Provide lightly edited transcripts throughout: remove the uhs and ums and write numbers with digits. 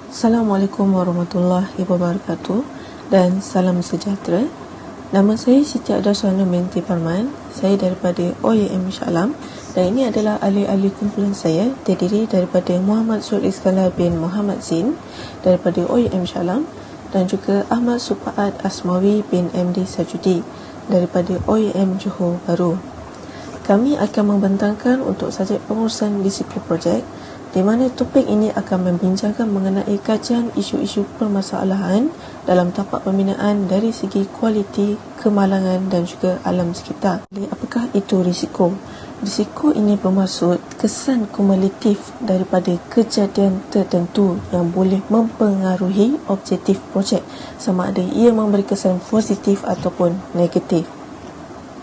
Assalamualaikum warahmatullahi wabarakatuh dan salam sejahtera. Nama saya Siti Adarswana binti Parman. Saya daripada OUM Shah Alam dan ini adalah ahli-ahli kumpulan saya terdiri daripada Muhammad Sur Iskandar bin Muhammad Zin daripada OUM Shah Alam dan juga Ahmad Supaat Asmawi bin MD Sajudi daripada OUM Johor Bahru. Kami akan membentangkan untuk sajak pengurusan disiplin projek di mana topik ini akan membincangkan mengenai kajian isu-isu permasalahan dalam tapak pembinaan dari segi kualiti, kemalangan dan juga alam sekitar. Jadi, apakah itu risiko? Risiko ini bermaksud kesan kumulatif daripada kejadian tertentu yang boleh mempengaruhi objektif projek, sama ada ia memberi kesan positif ataupun negatif.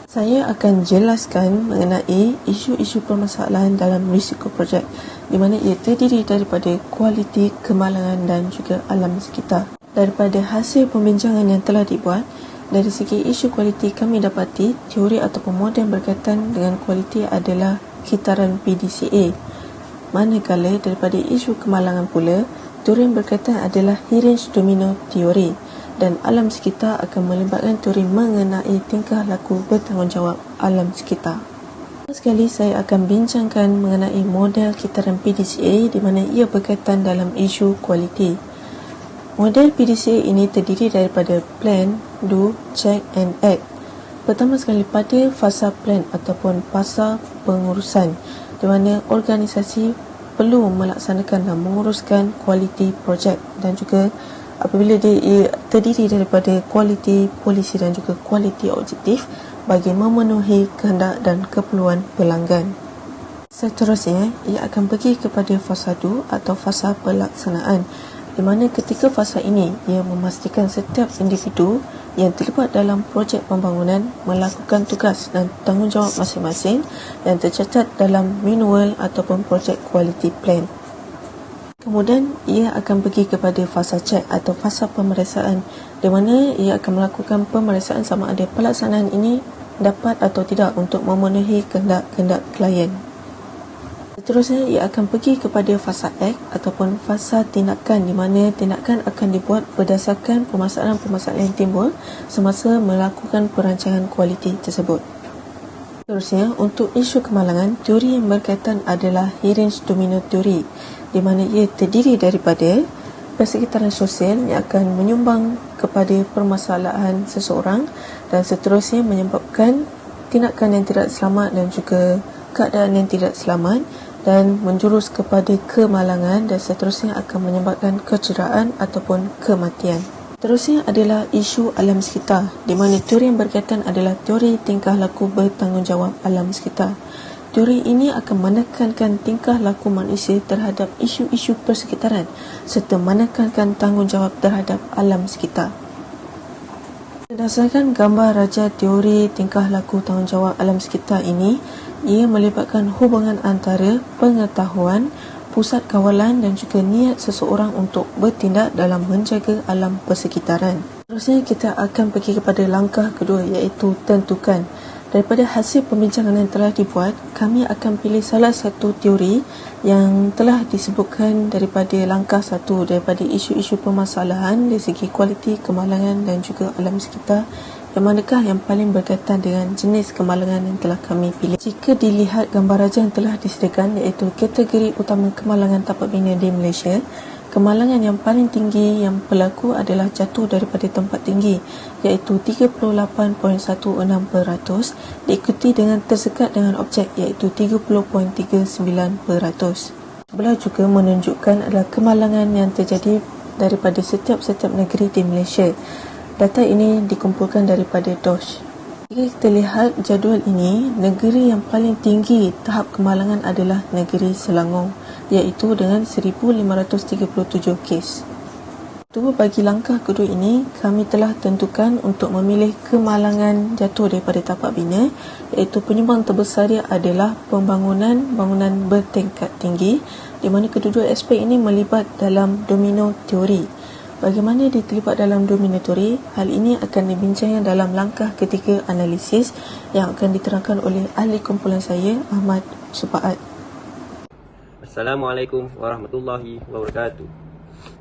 Saya akan jelaskan mengenai isu-isu permasalahan dalam risiko projek di mana ia terdiri daripada kualiti, kemalangan dan juga alam sekitar. Daripada hasil pembincangan yang telah dibuat, dari segi isu kualiti kami dapati teori ataupun model berkaitan dengan kualiti adalah kitaran PDCA. Manakala daripada isu kemalangan pula, teori yang berkaitan adalah Herin's Domino Theory. Dan alam sekitar akan melibatkan teori mengenai tingkah laku bertanggungjawab alam sekitar. Sekali saya akan bincangkan mengenai model kitaran PDCA di mana ia berkaitan dalam isu kualiti. Model PDCA ini terdiri daripada plan, do, check and act. Pertama sekali pada fasa plan ataupun fasa pengurusan di mana organisasi perlu melaksanakan dan menguruskan kualiti projek dan juga apabila dia terdiri daripada kualiti polisi dan juga kualiti objektif bagi memenuhi kehendak dan keperluan pelanggan. Seterusnya, ia akan pergi kepada fasa 2 atau fasa pelaksanaan di mana ketika fasa ini ia memastikan setiap individu yang terlibat dalam projek pembangunan melakukan tugas dan tanggungjawab masing-masing yang tercatat dalam manual ataupun projek quality plan. Kemudian ia akan pergi kepada fasa check atau fasa pemeriksaan di mana ia akan melakukan pemeriksaan sama ada pelaksanaan ini dapat atau tidak untuk memenuhi kehendak-kehendak klien. Seterusnya ia akan pergi kepada fasa act ataupun fasa tindakan di mana tindakan akan dibuat berdasarkan permasalahan-permasalahan yang timbul semasa melakukan perancangan kualiti tersebut. Seterusnya, untuk isu kemalangan, teori yang berkaitan adalah Herin's Domino Theory di mana ia terdiri daripada persekitaran sosial yang akan menyumbang kepada permasalahan seseorang dan seterusnya menyebabkan tindakan yang tidak selamat dan juga keadaan yang tidak selamat dan menjurus kepada kemalangan dan seterusnya akan menyebabkan kecederaan ataupun kematian. Terusnya adalah isu alam sekitar di mana teori yang berkaitan adalah teori tingkah laku bertanggungjawab alam sekitar. Teori ini akan menekankan tingkah laku manusia terhadap isu-isu persekitaran serta menekankan tanggungjawab terhadap alam sekitar. Berdasarkan gambar raja teori tingkah laku tanggungjawab alam sekitar ini, ia melibatkan hubungan antara pengetahuan, pusat kawalan dan juga niat seseorang untuk bertindak dalam menjaga alam persekitaran. Terusnya kita akan pergi kepada langkah kedua iaitu tentukan. Daripada hasil pembincangan yang telah dibuat, kami akan pilih salah satu teori yang telah disebutkan daripada langkah 1 daripada isu-isu permasalahan dari segi kualiti, kemalangan dan juga alam sekitar. Yang manakah yang paling berkaitan dengan jenis kemalangan yang telah kami pilih? Jika dilihat gambar raja yang telah disediakan iaitu kategori utama kemalangan tapak bina di Malaysia, kemalangan yang paling tinggi yang berlaku adalah jatuh daripada tempat tinggi iaitu 38.16% diikuti dengan tersekat dengan objek iaitu 30.39%. Sebelah juga menunjukkan adalah kemalangan yang terjadi daripada setiap negeri di Malaysia. Data ini dikumpulkan daripada DOSH. Jika kita lihat jadual ini, negeri yang paling tinggi tahap kemalangan adalah negeri Selangor iaitu dengan 1537 kes. Bagi langkah kedua ini, kami telah tentukan untuk memilih kemalangan jatuh daripada tapak bina iaitu penyumbang terbesar dia adalah bangunan bertingkat tinggi di mana kedua-dua aspek ini melibat dalam domino teori. Bagaimana dia terlibat dalam domino teori? Hal ini akan dibincangkan dalam langkah ketiga analisis yang akan diterangkan oleh ahli kumpulan saya, Ahmad Supaat. Assalamualaikum warahmatullahi wabarakatuh.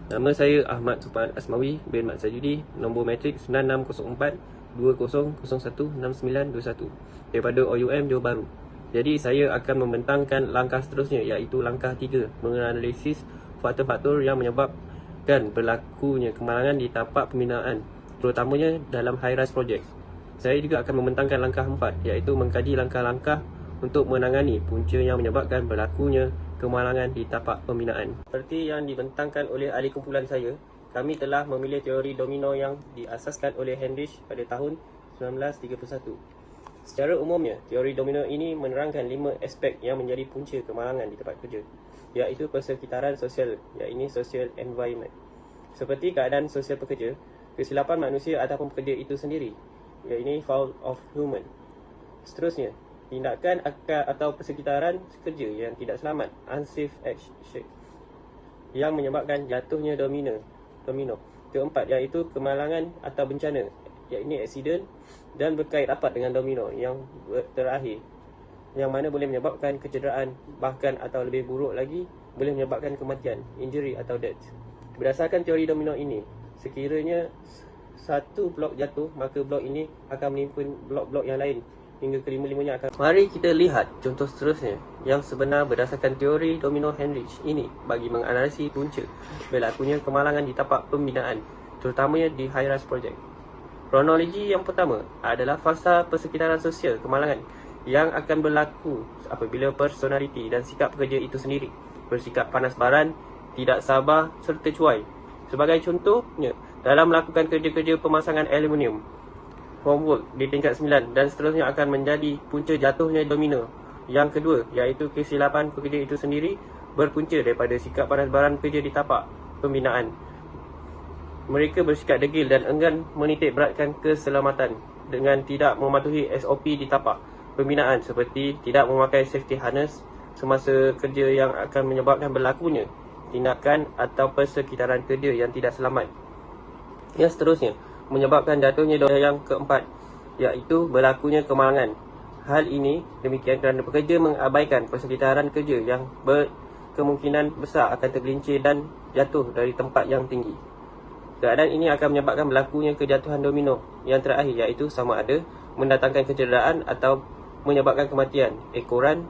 Nama saya Ahmad Supan Asmawi bin Mat Sajudi, nombor matrik 9604 20016921 daripada OUM Johor Bahru. Jadi saya akan membentangkan langkah seterusnya, iaitu langkah 3, menganalisis faktor-faktor yang menyebabkan berlakunya kemalangan di tapak pembinaan, terutamanya dalam high-rise project. Saya juga akan membentangkan langkah 4, iaitu mengkaji langkah-langkah untuk menangani punca yang menyebabkan berlakunya kemalangan di tapak pembinaan. Seperti yang dibentangkan oleh ahli kumpulan saya, kami telah memilih teori domino yang diasaskan oleh Heinrich pada tahun 1931. Secara umumnya, teori domino ini menerangkan 5 aspek yang menjadi punca kemalangan di tempat kerja, iaitu persekitaran sosial, iaitu social environment, seperti keadaan sosial pekerja, kesilapan manusia ataupun pekerja itu sendiri, iaitu fault of human. Seterusnya, tindakan atau persekitaran kerja yang tidak selamat, unsafe action, yang menyebabkan jatuhnya domino. Keempat, iaitu kemalangan atau bencana, iaitu accident, dan berkait rapat dengan domino yang terakhir, yang mana boleh menyebabkan kecederaan, bahkan atau lebih buruk lagi, boleh menyebabkan kematian, injury atau death. Berdasarkan teori domino ini, sekiranya satu blok jatuh, maka blok ini akan menimpa blok-blok yang lain hingga kelima-limanya akan. Mari kita lihat contoh seterusnya yang sebenar berdasarkan teori domino Heinrich ini bagi menganalisis punca berlakunya kemalangan di tapak pembinaan, terutamanya di high-rise project. Kronologi yang pertama adalah fasa persekitaran sosial kemalangan yang akan berlaku apabila personaliti dan sikap pekerja itu sendiri bersikap panas baran, tidak sabar serta cuai. Sebagai contohnya, dalam melakukan kerja-kerja pemasangan aluminium, homework di tingkat 9 dan seterusnya akan menjadi punca jatuhnya domino. Yang kedua, iaitu kesilapan pekerja itu sendiri berpunca daripada sikap panas baran pekerja di tapak pembinaan. Mereka bersikap degil dan enggan menitik beratkan keselamatan dengan tidak mematuhi SOP di tapak pembinaan, seperti tidak memakai safety harness semasa kerja yang akan menyebabkan berlakunya tindakan atau persekitaran kerja yang tidak selamat. Yang seterusnya, menyebabkan jatuhnya domino yang keempat, iaitu berlakunya kemalangan. Hal ini demikian kerana pekerja mengabaikan persekitaran kerja yang berkemungkinan besar akan tergelincir dan jatuh dari tempat yang tinggi. Keadaan ini akan menyebabkan berlakunya kejatuhan domino yang terakhir, iaitu sama ada mendatangkan kecederaan atau menyebabkan kematian, ekoran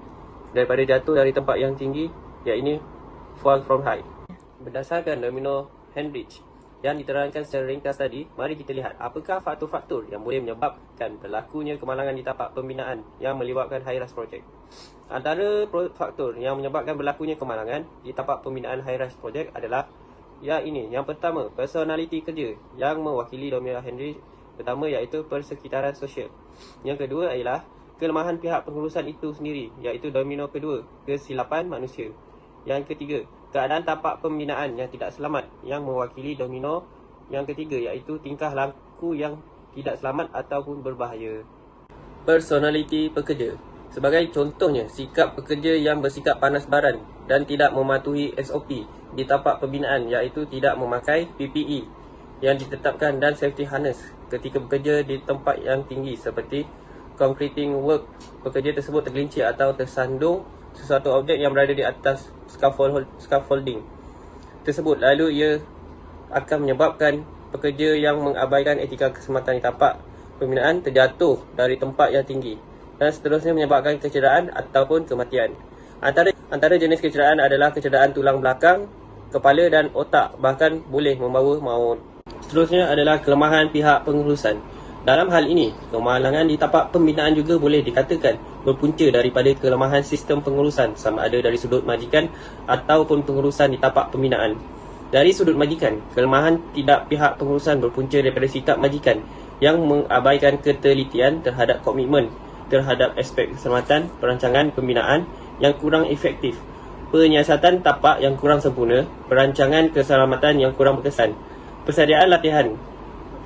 daripada jatuh dari tempat yang tinggi, iaitu fall from high. Berdasarkan domino Heinrich yang diterangkan secara ringkas tadi, mari kita lihat apakah faktor-faktor yang boleh menyebabkan berlakunya kemalangan di tapak pembinaan yang melibatkan high-rise project. Antara faktor yang menyebabkan berlakunya kemalangan di tapak pembinaan high-rise project adalah yang pertama, personaliti kerja yang mewakili domino Heinrich pertama, iaitu persekitaran sosial. Yang kedua ialah kelemahan pihak pengurusan itu sendiri, iaitu domino kedua, kesilapan manusia. Yang ketiga, keadaan tapak pembinaan yang tidak selamat yang mewakili domino yang ketiga, iaitu tingkah laku yang tidak selamat ataupun berbahaya. Personaliti pekerja. Sebagai contohnya, sikap pekerja yang bersikap panas baran dan tidak mematuhi SOP di tapak pembinaan, iaitu tidak memakai PPE yang ditetapkan dan safety harness ketika bekerja di tempat yang tinggi, seperti concreting work. Pekerja tersebut tergelincir atau tersandung sesuatu objek yang berada di atas scaffolding tersebut, lalu ia akan menyebabkan pekerja yang mengabaikan etika keselamatan di tapak pembinaan terjatuh dari tempat yang tinggi dan seterusnya menyebabkan kecederaan ataupun kematian. Antara jenis kecederaan adalah kecederaan tulang belakang, kepala dan otak, bahkan boleh membawa maut. Seterusnya adalah kelemahan pihak pengurusan. Dalam hal ini, kemalangan di tapak pembinaan juga boleh dikatakan berpunca daripada kelemahan sistem pengurusan, sama ada dari sudut majikan ataupun pengurusan di tapak pembinaan. Dari sudut majikan, kelemahan tidak pihak pengurusan berpunca daripada sikap majikan yang mengabaikan ketelitian terhadap komitmen terhadap aspek keselamatan perancangan pembinaan yang kurang efektif, penyiasatan tapak yang kurang sempurna, perancangan keselamatan yang kurang berkesan, persediaan latihan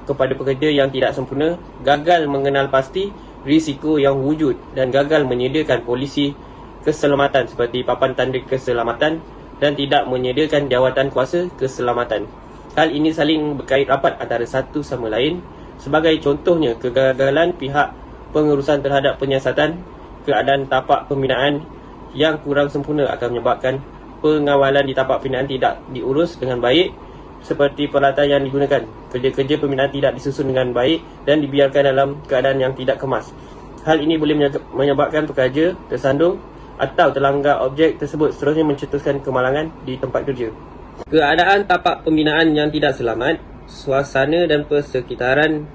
kepada pekerja yang tidak sempurna, gagal mengenal pasti risiko yang wujud dan gagal menyediakan polisi keselamatan seperti papan tanda keselamatan dan tidak menyediakan jawatan kuasa keselamatan. Hal ini saling berkait rapat antara satu sama lain. Sebagai contohnya, kegagalan pihak pengurusan terhadap penyiasatan keadaan tapak pembinaan yang kurang sempurna akan menyebabkan pengawalan di tapak pembinaan tidak diurus dengan baik seperti peralatan yang digunakan. Kerja-kerja pembinaan tidak disusun dengan baik dan dibiarkan dalam keadaan yang tidak kemas. Hal ini boleh menyebabkan pekerja tersandung atau terlanggar objek tersebut, seterusnya mencetuskan kemalangan di tempat kerja. Keadaan tapak pembinaan yang tidak selamat, suasana dan persekitaran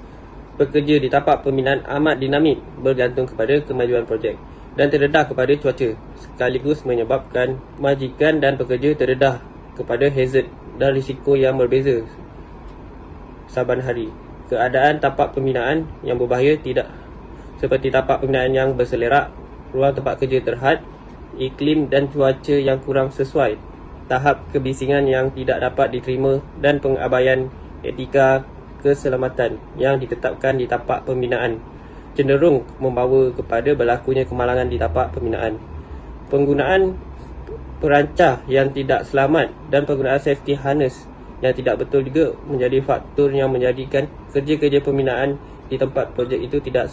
pekerja di tapak pembinaan amat dinamik, bergantung kepada kemajuan projek dan terdedah kepada cuaca, sekaligus menyebabkan majikan dan pekerja terdedah kepada hazard dan risiko yang berbeza saban hari. Keadaan tapak pembinaan yang berbahaya tidak seperti tapak pembinaan yang berselerak, ruang tempat kerja terhad, iklim dan cuaca yang kurang sesuai, tahap kebisingan yang tidak dapat diterima dan pengabaian etika keselamatan yang ditetapkan di tapak pembinaan cenderung membawa kepada berlakunya kemalangan di tapak pembinaan. Penggunaan perancah yang tidak selamat dan penggunaan safety harness yang tidak betul juga menjadi faktor yang menjadikan kerja-kerja pembinaan di tempat projek itu tidak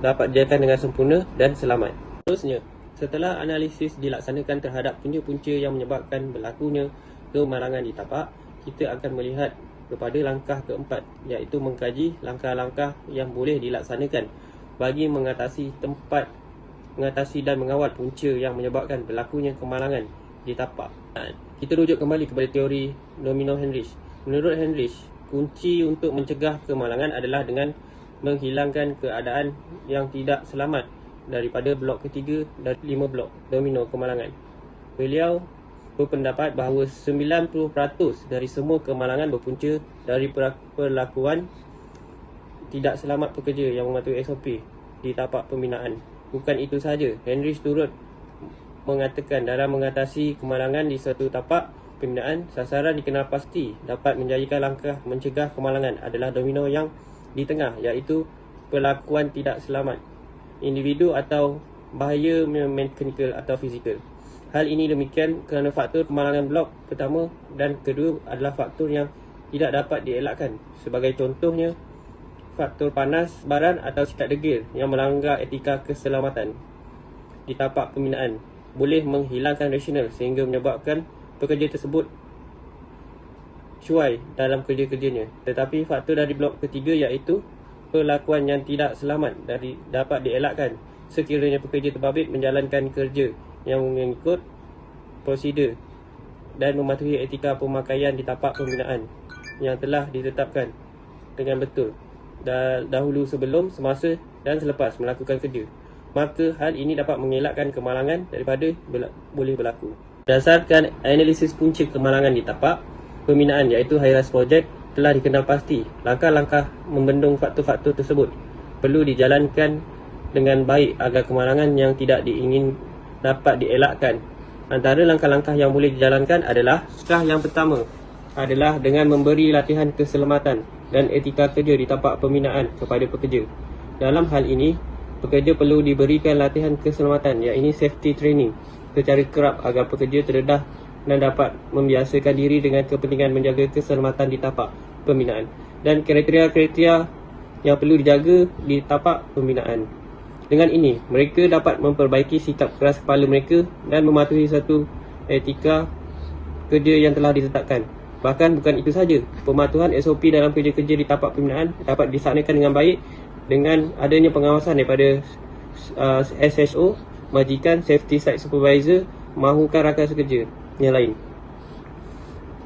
dapat dijalankan dengan sempurna dan selamat. Seterusnya, setelah analisis dilaksanakan terhadap punca-punca yang menyebabkan berlakunya kemalangan di tapak, kita akan melihat kepada langkah keempat, iaitu mengkaji langkah-langkah yang boleh dilaksanakan bagi mengatasi dan mengawal punca yang menyebabkan berlakunya kemalangan di tapak. Kita rujuk kembali kepada teori domino Heinrich. Menurut Heinrich, kunci untuk mencegah kemalangan adalah dengan menghilangkan keadaan yang tidak selamat daripada blok ketiga dan 5 blok domino kemalangan. Beliau berpendapat bahawa 90% dari semua kemalangan berpunca dari perlakuan tidak selamat pekerja yang mematuhi SOP di tapak pembinaan. Bukan itu sahaja, Heinrich turut mengatakan dalam mengatasi kemalangan di suatu tapak pembinaan, sasaran dikenal pasti dapat menjadikan langkah mencegah kemalangan adalah domino yang di tengah, iaitu perlakuan tidak selamat individu atau bahaya mekanikal atau fizikal. Hal ini demikian kerana faktor kemalangan blok pertama dan kedua adalah faktor yang tidak dapat dielakkan. Sebagai contohnya, faktor panas baran atau sikat degil yang melanggar etika keselamatan di tapak pembinaan boleh menghilangkan rasional sehingga menyebabkan pekerja tersebut cuai dalam kerja-kerjanya. Tetapi faktor dari blok ketiga, iaitu perlakuan yang tidak selamat dapat dielakkan sekiranya pekerja terbabit menjalankan kerja yang mengikut prosedur dan mematuhi etika pemakaian di tapak pembinaan yang telah ditetapkan dengan betul dahulu, sebelum, semasa dan selepas melakukan kerja. Maka hal ini dapat mengelakkan kemalangan daripada boleh berlaku. Berdasarkan analisis punca kemalangan di tapak pembinaan, iaitu high-rise project, telah dikenal pasti langkah-langkah membendung faktor-faktor tersebut perlu dijalankan dengan baik agar kemalangan yang tidak diingin dapat dielakkan. Antara langkah-langkah yang boleh dijalankan adalah, langkah yang pertama adalah dengan memberi latihan keselamatan dan etika kerja di tapak pembinaan kepada pekerja. Dalam hal ini, pekerja perlu diberikan latihan keselamatan, iaitu safety training, secara kerap agar pekerja terdedah dan dapat membiasakan diri dengan kepentingan menjaga keselamatan di tapak pembinaan dan kriteria-kriteria yang perlu dijaga di tapak pembinaan. Dengan ini, mereka dapat memperbaiki sikap keras kepala mereka dan mematuhi satu etika kerja yang telah ditetapkan. Bahkan bukan itu saja, pematuhan SOP dalam kerja-kerja di tapak pembinaan dapat dilaksanakan dengan baik dengan adanya pengawasan daripada SSO, majikan, safety site supervisor, mahukan rakan sekerja yang lain.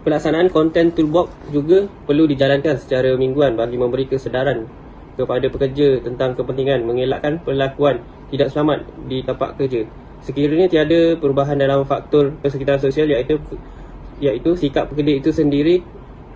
Pelaksanaan content toolbox juga perlu dijalankan secara mingguan bagi memberi kesedaran kepada pekerja tentang kepentingan mengelakkan perlakuan tidak selamat di tapak kerja. Sekiranya tiada perubahan dalam faktor persekitaran sosial, iaitu sikap pekerja itu sendiri,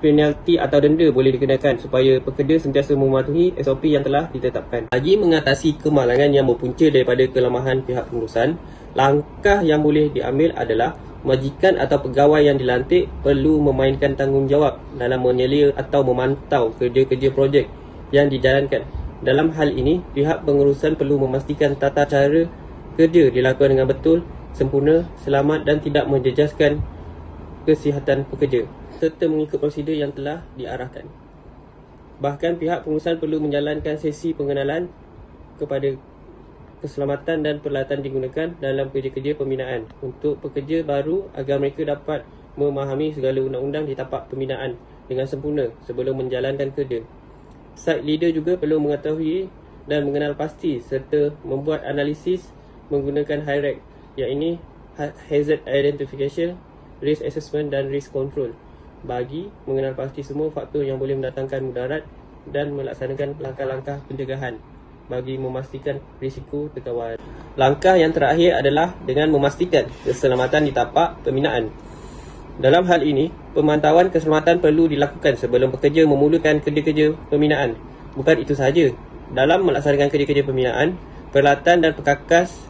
penalti atau denda boleh dikenakan supaya pekerja sentiasa mematuhi SOP yang telah ditetapkan. Bagi mengatasi kemalangan yang berpunca daripada kelemahan pihak pengurusan, langkah yang boleh diambil adalah majikan atau pegawai yang dilantik perlu memainkan tanggungjawab dalam menyelia atau memantau kerja-kerja projek yang dijalankan. Dalam hal ini, pihak pengurusan perlu memastikan tata cara kerja dilakukan dengan betul, sempurna, selamat dan tidak menjejaskan kesihatan pekerja serta mengikut prosedur yang telah diarahkan. Bahkan pihak pengurusan perlu menjalankan sesi pengenalan kepada keselamatan dan peralatan digunakan dalam kerja-kerja pembinaan untuk pekerja baru agar mereka dapat memahami segala undang-undang di tapak pembinaan dengan sempurna sebelum menjalankan kerja. Site leader juga perlu mengetahui dan mengenal pasti serta membuat analisis menggunakan HIRAC, iaitu Hazard Identification, Risk Assessment dan Risk Control, bagi mengenal pasti semua faktor yang boleh mendatangkan mudarat dan melaksanakan langkah-langkah pencegahan bagi memastikan risiko terkawal. Langkah yang terakhir adalah dengan memastikan keselamatan di tapak pembinaan. Dalam hal ini, pemantauan keselamatan perlu dilakukan sebelum pekerja memulakan kerja-kerja pembinaan. Bukan itu sahaja, dalam melaksanakan kerja-kerja pembinaan, peralatan dan perkakas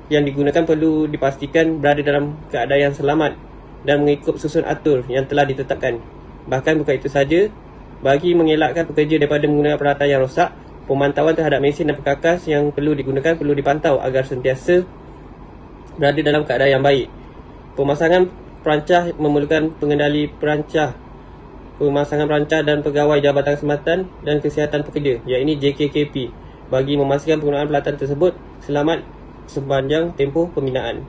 yang digunakan perlu dipastikan berada dalam keadaan yang selamat dan mengikut susun atur yang telah ditetapkan. Bahkan bukan itu sahaja, bagi mengelakkan pekerja daripada menggunakan peralatan yang rosak, pemantauan terhadap mesin dan perkakas yang perlu digunakan perlu dipantau agar sentiasa berada dalam keadaan yang baik. Pemasangan perancah memerlukan pengendali perancah, pemasangan perancah dan pegawai Jabatan Keselamatan dan Kesihatan Pekerja, iaitu JKKP, bagi memastikan penggunaan peralatan tersebut selamat sepanjang tempoh pembinaan.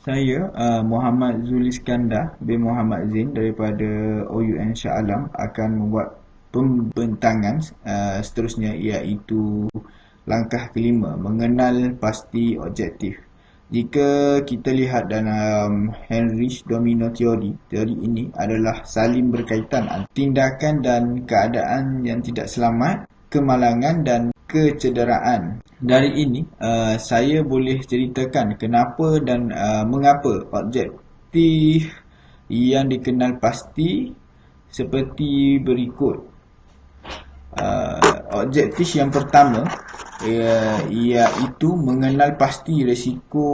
Saya Muhammad Zuliskandar bin Muhammad Zain daripada OUN Shah Alam akan membuat pembentangan seterusnya, iaitu langkah kelima, mengenal pasti objektif. Jika kita lihat dalam Heinrich Domino teori ini adalah saling berkaitan antara tindakan dan keadaan yang tidak selamat, kemalangan dan kecederaan. Dari ini saya boleh ceritakan kenapa dan mengapa objektif yang dikenal pasti seperti berikut. Objektif yang pertama iaitu mengenal pasti risiko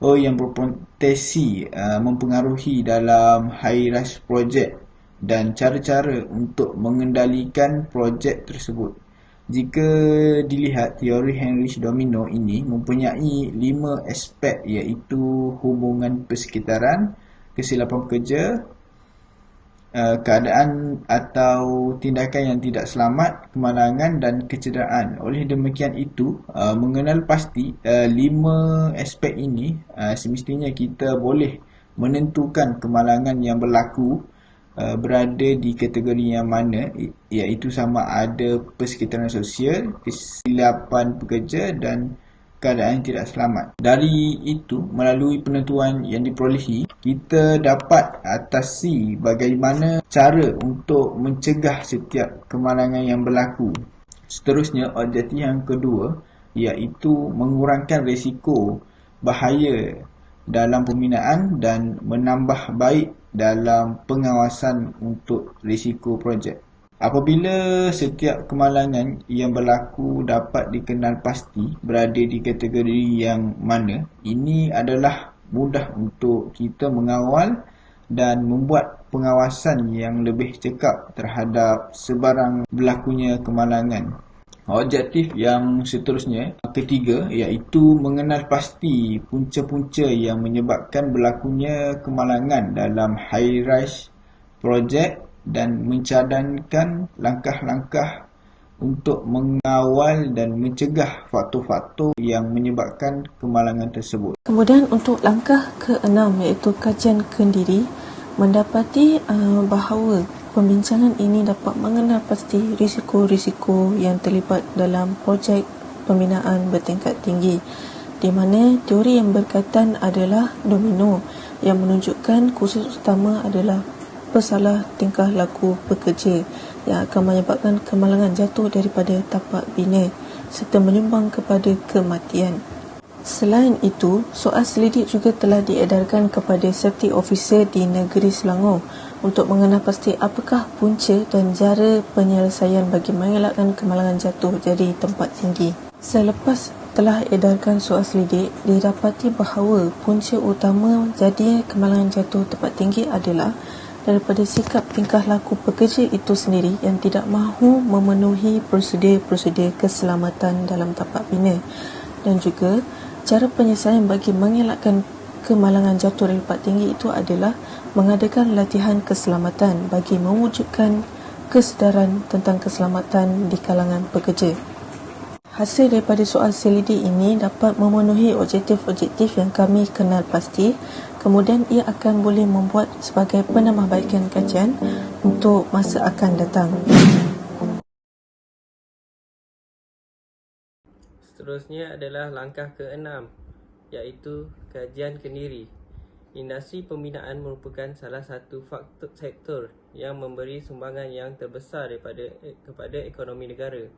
yang berpotensi mempengaruhi dalam high-risk projek dan cara-cara untuk mengendalikan projek tersebut. Jika dilihat, teori Heinrich Domino ini mempunyai 5 aspek, iaitu hubungan persekitaran, kesilapan pekerja, keadaan atau tindakan yang tidak selamat, kemalangan dan kecederaan. Oleh demikian itu, mengenal pasti 5 aspek ini, semestinya kita boleh menentukan kemalangan yang berlaku berada di kategori yang mana, iaitu sama ada persekitaran sosial, kesilapan pekerja dan keadaan tidak selamat. Dari itu, melalui penentuan yang diperolehi, kita dapat atasi bagaimana cara untuk mencegah setiap kemalangan yang berlaku. Seterusnya, objektif yang kedua iaitu mengurangkan risiko bahaya dalam pembinaan dan menambah baik dalam pengawasan untuk risiko projek. Apabila setiap kemalangan yang berlaku dapat dikenal pasti berada di kategori yang mana, ini adalah mudah untuk kita mengawal dan membuat pengawasan yang lebih cekap terhadap sebarang berlakunya kemalangan. Objektif yang seterusnya, ketiga, iaitu mengenal pasti punca-punca yang menyebabkan berlakunya kemalangan dalam high-rise project dan mencadangkan langkah-langkah untuk mengawal dan mencegah faktor-faktor yang menyebabkan kemalangan tersebut. Kemudian untuk langkah ke-6 iaitu kajian kendiri, mendapati bahawa pembincangan ini dapat mengenal pasti risiko-risiko yang terlibat dalam projek pembinaan bertingkat tinggi, di mana teori yang berkaitan adalah domino yang menunjukkan khusus utama adalah pesalah tingkah laku pekerja yang akan menyebabkan kemalangan jatuh daripada tapak bina serta menyumbang kepada kematian. Selain itu, soal selidik juga telah diedarkan kepada safety officer di negeri Selangor untuk mengenal pasti apakah punca dan cara penyelesaian bagi mengelakkan kemalangan jatuh dari tempat tinggi. Selepas telah edarkan soal selidik, didapati bahawa punca utama jadi kemalangan jatuh tempat tinggi adalah daripada sikap tingkah laku pekerja itu sendiri yang tidak mahu memenuhi prosedur-prosedur keselamatan dalam tapak bina, dan juga cara penyelesaian bagi mengelakkan kemalangan jatuh dari tempat tinggi itu adalah mengadakan latihan keselamatan bagi mewujudkan kesedaran tentang keselamatan di kalangan pekerja. Hasil daripada soal selidik ini dapat memenuhi objektif-objektif yang kami kenal pasti, Kemudian ia akan boleh membuat sebagai penambahbaikan kajian untuk masa akan datang. Seterusnya adalah langkah ke-6, iaitu kajian kendiri. Industri pembinaan merupakan salah satu sektor yang memberi sumbangan yang terbesar kepada ekonomi negara.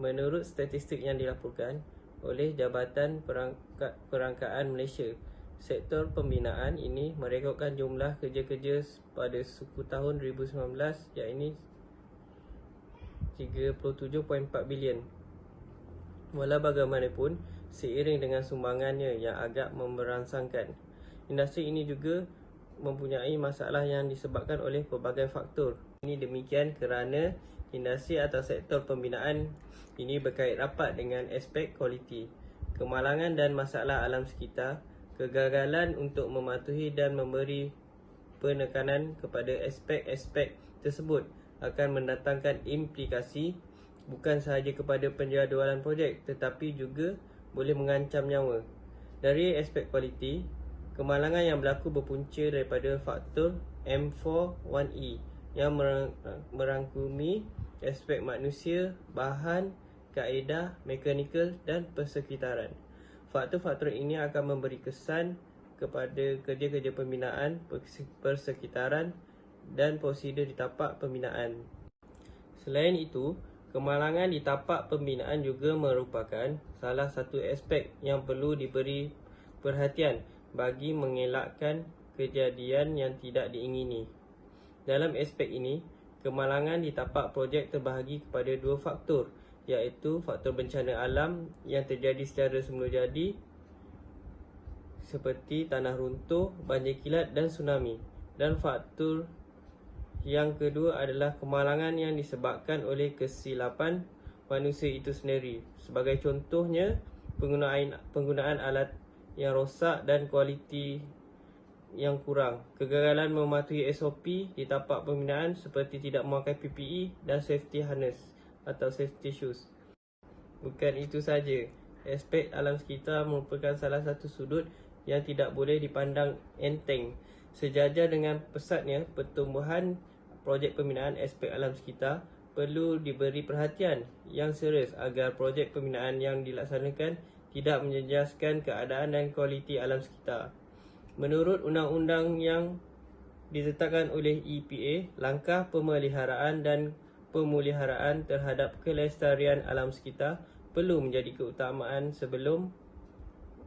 Menurut statistik yang dilaporkan oleh Jabatan Perangkaan Malaysia, sektor pembinaan ini merekodkan jumlah kerja-kerja pada suku tahun 2019 iaitu 37.4 bilion. Walau bagaimanapun, seiring dengan sumbangannya yang agak memberangsangkan, industri ini juga mempunyai masalah yang disebabkan oleh pelbagai faktor. Ini demikian kerana industri atau sektor pembinaan ini berkait rapat dengan aspek kualiti, kemalangan dan masalah alam sekitar. Kegagalan untuk mematuhi dan memberi penekanan kepada aspek-aspek tersebut akan mendatangkan implikasi bukan sahaja kepada penjadualan projek tetapi juga boleh mengancam nyawa. Dari aspek kualiti, kemalangan yang berlaku berpunca daripada faktor M41E yang merangkumi aspek manusia, bahan, kaedah, mekanikal dan persekitaran. Faktor-faktor ini akan memberi kesan kepada kerja-kerja pembinaan, persekitaran dan prosedur di tapak pembinaan. Selain itu, kemalangan di tapak pembinaan juga merupakan salah satu aspek yang perlu diberi perhatian bagi mengelakkan kejadian yang tidak diingini. Dalam aspek ini, kemalangan di tapak projek terbahagi kepada dua faktor, iaitu faktor bencana alam yang terjadi secara semula jadi seperti tanah runtuh, banjir kilat dan tsunami, dan faktor yang kedua adalah kemalangan yang disebabkan oleh kesilapan manusia itu sendiri. Sebagai contohnya, penggunaan alat yang rosak dan kualiti yang kurang, kegagalan mematuhi SOP di tapak pembinaan seperti tidak memakai PPE dan safety harness atau safety shoes. Bukan itu saja, aspek alam sekitar merupakan salah satu sudut yang tidak boleh dipandang enteng. Sejajar dengan pesatnya pertumbuhan projek pembinaan aspek alam sekitar, perlu diberi perhatian yang serius agar projek pembinaan yang dilaksanakan tidak menjejaskan keadaan dan kualiti alam sekitar. Menurut undang-undang yang ditetapkan oleh EPA, langkah pemeliharaan dan pemuliharaan terhadap kelestarian alam sekitar perlu menjadi keutamaan sebelum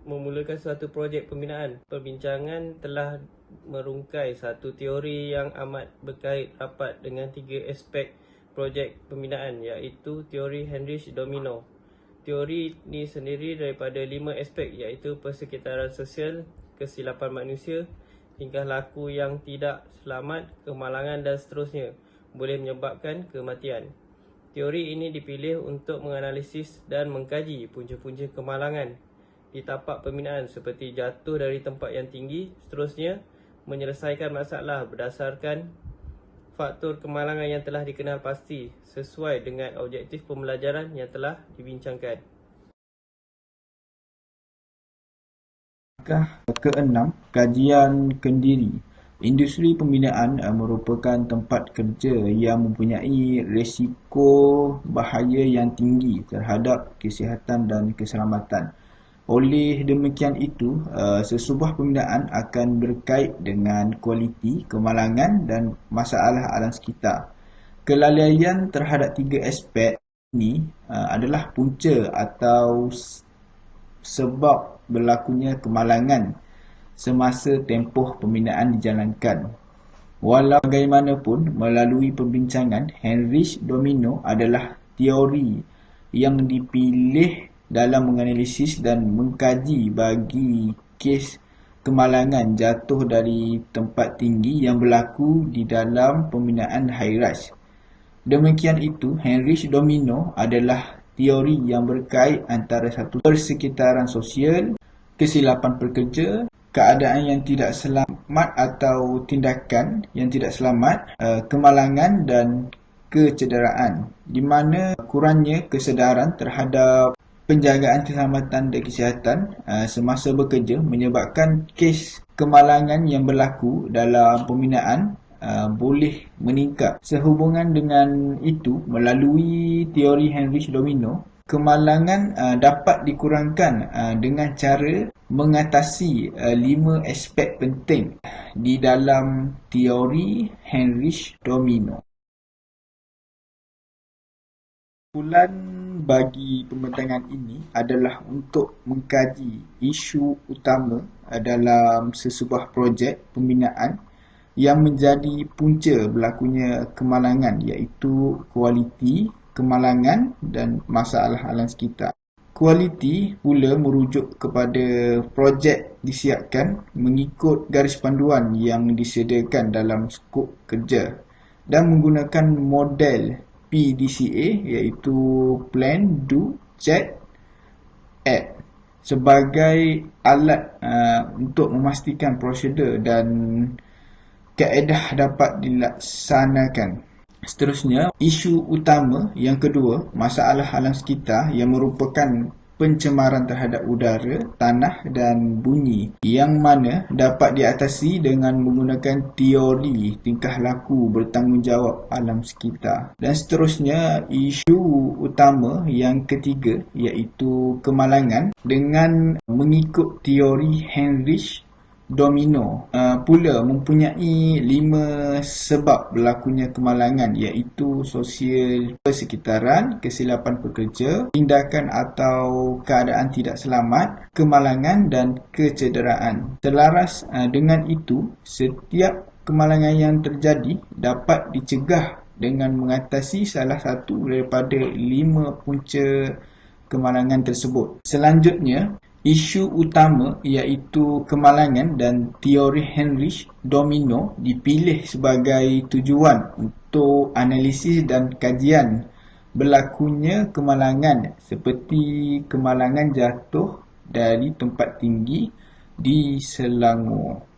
memulakan suatu projek pembinaan. Perbincangan telah merungkai satu teori yang amat berkait rapat dengan tiga aspek projek pembinaan, iaitu teori Heinrich Domino. Teori ini sendiri daripada 5 aspek, iaitu persekitaran sosial, kesilapan manusia, tingkah laku yang tidak selamat, kemalangan dan seterusnya boleh menyebabkan kematian. Teori ini dipilih untuk menganalisis dan mengkaji punca-punca kemalangan di tapak pembinaan seperti jatuh dari tempat yang tinggi, seterusnya menyelesaikan masalah berdasarkan faktor kemalangan yang telah dikenal pasti sesuai dengan objektif pembelajaran yang telah dibincangkan. Langkah ke-6, kajian kendiri. Industri pembinaan merupakan tempat kerja yang mempunyai risiko bahaya yang tinggi terhadap kesihatan dan keselamatan. Oleh demikian itu, sesebuah pembinaan akan berkait dengan kualiti, kemalangan dan masalah alam sekitar. Kelalaian terhadap tiga aspek ini adalah punca atau sebab berlakunya kemalangan semasa tempoh pembinaan dijalankan. Walau bagaimanapun, melalui perbincangan, Heinrich Domino adalah teori yang dipilih dalam menganalisis dan mengkaji bagi kes kemalangan jatuh dari tempat tinggi yang berlaku di dalam pembinaan high-rise. Demikian itu, Heinrich Domino adalah teori yang berkait antara satu persekitaran sosial, kesilapan pekerja, keadaan yang tidak selamat atau tindakan yang tidak selamat, kemalangan dan kecederaan, di mana kurangnya kesedaran terhadap penjagaan keselamatan dan kesihatan semasa bekerja menyebabkan kes kemalangan yang berlaku dalam pembinaan boleh meningkat. Sehubungan dengan itu, melalui teori Heinrich Domino, kemalangan dapat dikurangkan dengan cara mengatasi 5 aspek penting di dalam teori Heinrich Domino. Kumpulan bagi pembentangan ini adalah untuk mengkaji isu utama dalam sesebuah projek pembinaan yang menjadi punca berlakunya kemalangan, iaitu kualiti, kemalangan dan masalah alam sekitar. Kualiti pula merujuk kepada projek disiapkan mengikut garis panduan yang disediakan dalam skop kerja dan menggunakan model PDCA, iaitu Plan, Do, Check, Act sebagai alat untuk memastikan prosedur dan kaedah dapat dilaksanakan. Seterusnya, isu utama yang kedua, masalah alam sekitar yang merupakan pencemaran terhadap udara, tanah dan bunyi, yang mana dapat diatasi dengan menggunakan teori tingkah laku bertanggungjawab alam sekitar. Dan seterusnya, isu utama yang ketiga, iaitu kemalangan, dengan mengikut teori Heinrich Domino pula mempunyai 5 sebab berlakunya kemalangan, iaitu sosial, persekitaran, kesilapan pekerja, tindakan atau keadaan tidak selamat, kemalangan dan kecederaan. Selaras dengan itu, setiap kemalangan yang terjadi dapat dicegah dengan mengatasi salah satu daripada 5 punca kemalangan tersebut. Selanjutnya, isu utama iaitu kemalangan dan teori Heinrich Domino dipilih sebagai tujuan untuk analisis dan kajian berlakunya kemalangan, seperti kemalangan jatuh dari tempat tinggi di Selangor.